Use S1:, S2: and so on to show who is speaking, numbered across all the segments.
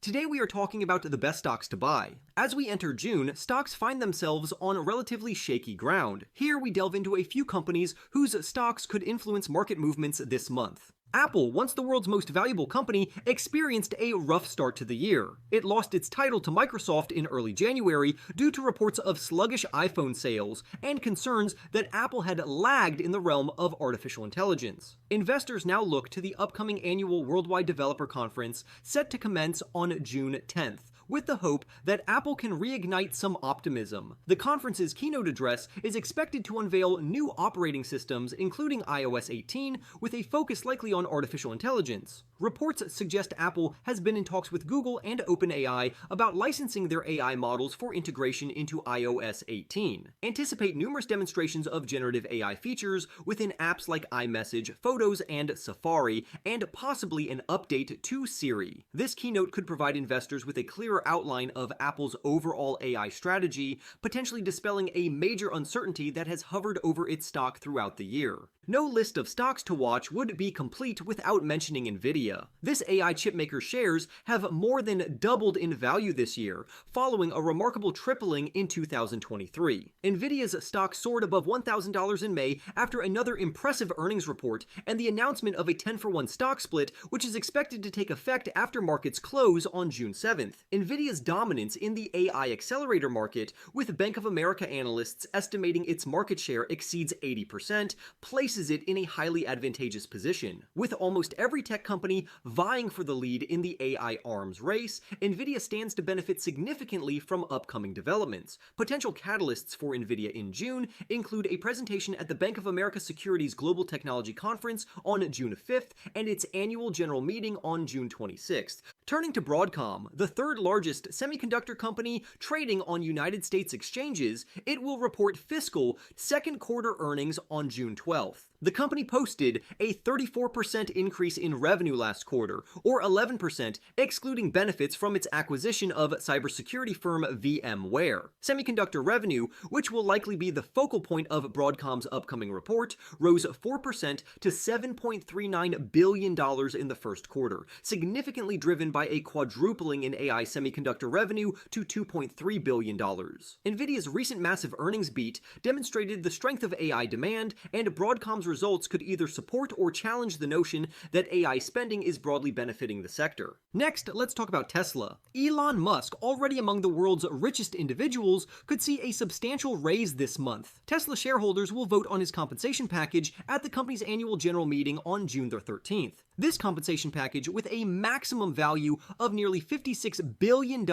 S1: Today we are talking about the best stocks to buy. As we enter June, stocks find themselves on relatively shaky ground. Here we delve into a few companies whose stocks could influence market movements this month. Apple, once the world's most valuable company, experienced a rough start to the year. It lost its title to Microsoft in early January due to reports of sluggish iPhone sales and concerns that Apple had lagged in the realm of artificial intelligence. Investors now look to the upcoming annual Worldwide Developer Conference set to commence on June 10th, with the hope that Apple can reignite some optimism. The conference's keynote address is expected to unveil new operating systems, including iOS 18, with a focus likely on artificial intelligence. Reports suggest Apple has been in talks with Google and OpenAI about licensing their AI models for integration into iOS 18. Anticipate numerous demonstrations of generative AI features within apps like iMessage, Photos, and Safari, and possibly an update to Siri. This keynote could provide investors with a clearer outline of Apple's overall AI strategy, potentially dispelling a major uncertainty that has hovered over its stock throughout the year. No list of stocks to watch would be complete without mentioning Nvidia. This AI chipmaker shares have more than doubled in value this year, following a remarkable tripling in 2023. Nvidia's stock soared above $1,000 in May after another impressive earnings report and the announcement of a 10-for-1 stock split, which is expected to take effect after markets close on June 7th. Nvidia's dominance in the AI accelerator market, with Bank of America analysts estimating its market share exceeds 80%, places it in a highly advantageous position. With almost every tech company vying for the lead in the AI arms race, Nvidia stands to benefit significantly from upcoming developments. Potential catalysts for Nvidia in June include a presentation at the Bank of America Securities Global Technology Conference on June 5th and its annual general meeting on June 26th. Turning to Broadcom, the third largest semiconductor company trading on United States exchanges, it will report fiscal second quarter earnings on June 12th. The company posted a 34% increase in revenue last quarter, or 11% excluding benefits from its acquisition of cybersecurity firm VMware. Semiconductor revenue, which will likely be the focal point of Broadcom's upcoming report, rose 4% to $7.39 billion in the first quarter, significantly driven by a quadrupling in AI semiconductor revenue to $2.3 billion. Nvidia's recent massive earnings beat demonstrated the strength of AI demand, and Broadcom's results could either support or challenge the notion that AI spending is broadly benefiting the sector. Next, let's talk about Tesla. Elon Musk, already among the world's richest individuals, could see a substantial raise this month. Tesla shareholders will vote on his compensation package at the company's annual general meeting on June 13th. This compensation package, with a maximum value of nearly $56 billion,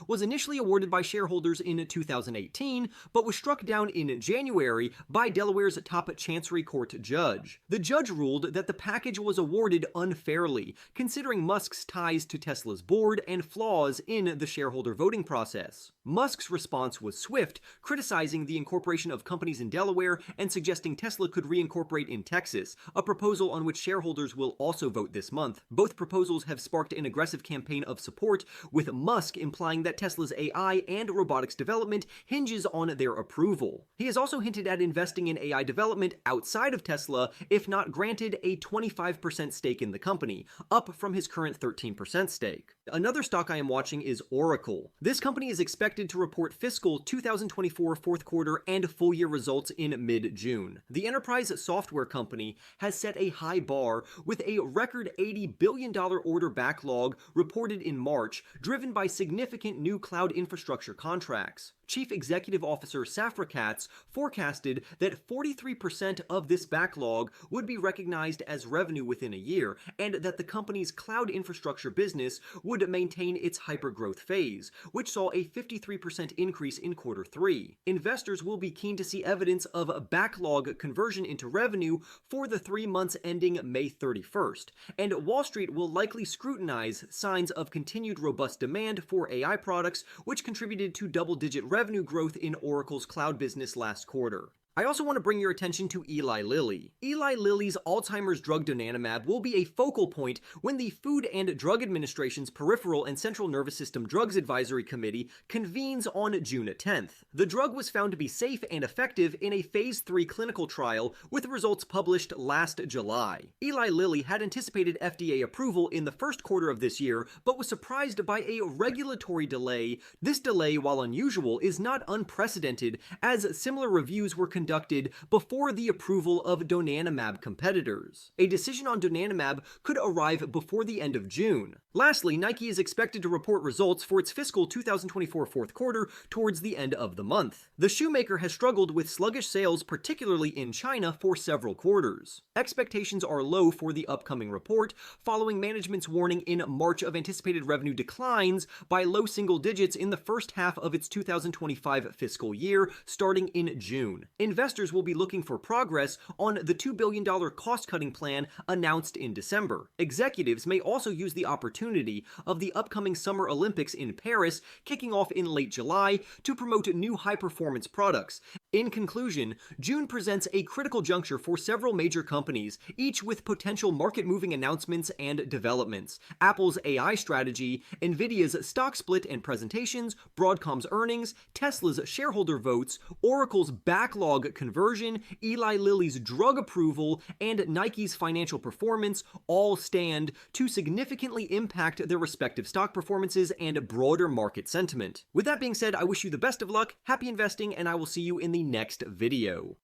S1: was initially awarded by shareholders in 2018, but was struck down in January by Delaware's top Chancery Court judge. The judge ruled that the package was awarded unfairly, considering Musk's ties to Tesla's board and flaws in the shareholder voting process. Musk's response was swift, criticizing the incorporation of companies in Delaware and suggesting Tesla could reincorporate in Texas, a proposal on which shareholders will also vote this month. Both proposals have sparked an aggressive campaign of support, with Musk implying that Tesla's AI and robotics development hinges on their approval. He has also hinted at investing in AI development outside of Tesla if not granted a 25% stake in the company, up from his current 13% stake. Another stock I am watching is Oracle. This company is expected to report fiscal 2024 fourth quarter and full year results in mid-June. The enterprise software company has set a high bar with a record $80 billion order backlog reported in March, driven by significant new cloud infrastructure contracts. Chief Executive Officer Safra Catz forecasted that 43% of this backlog would be recognized as revenue within a year, and that the company's cloud infrastructure business would maintain its hypergrowth phase, which saw a 53% increase in quarter 3. Investors will be keen to see evidence of backlog conversion into revenue for the 3 months ending May 31st, and Wall Street will likely scrutinize signs of continued robust demand for AI products, which contributed to double-digit revenue growth in Oracle's cloud business last quarter. I also want to bring your attention to Eli Lilly. Eli Lilly's Alzheimer's drug donanemab will be a focal point when the Food and Drug Administration's Peripheral and Central Nervous System Drugs Advisory Committee convenes on June 10th. The drug was found to be safe and effective in a phase 3 clinical trial with results published last July. Eli Lilly had anticipated FDA approval in the first quarter of this year, but was surprised by a regulatory delay. This delay, while unusual, is not unprecedented, as similar reviews were conducted before the approval of donanemab competitors. A decision on donanemab could arrive before the end of June. Lastly, Nike is expected to report results for its fiscal 2024 fourth quarter towards the end of the month. The shoemaker has struggled with sluggish sales, particularly in China, for several quarters. Expectations are low for the upcoming report, following management's warning in March of anticipated revenue declines by low single digits in the first half of its 2025 fiscal year, starting in June. Investors will be looking for progress on the $2 billion cost-cutting plan announced in December. Executives may also use the opportunity of the upcoming Summer Olympics in Paris, kicking off in late July, to promote new high-performance products. In conclusion, June presents a critical juncture for several major companies, each with potential market-moving announcements and developments. Apple's AI strategy, Nvidia's stock split and presentations, Broadcom's earnings, Tesla's shareholder votes, Oracle's backlog conversion, Eli Lilly's drug approval, and Nike's financial performance all stand to significantly impact their respective stock performances and broader market sentiment. With that being said, I wish you the best of luck, happy investing, and I will see you in the next video.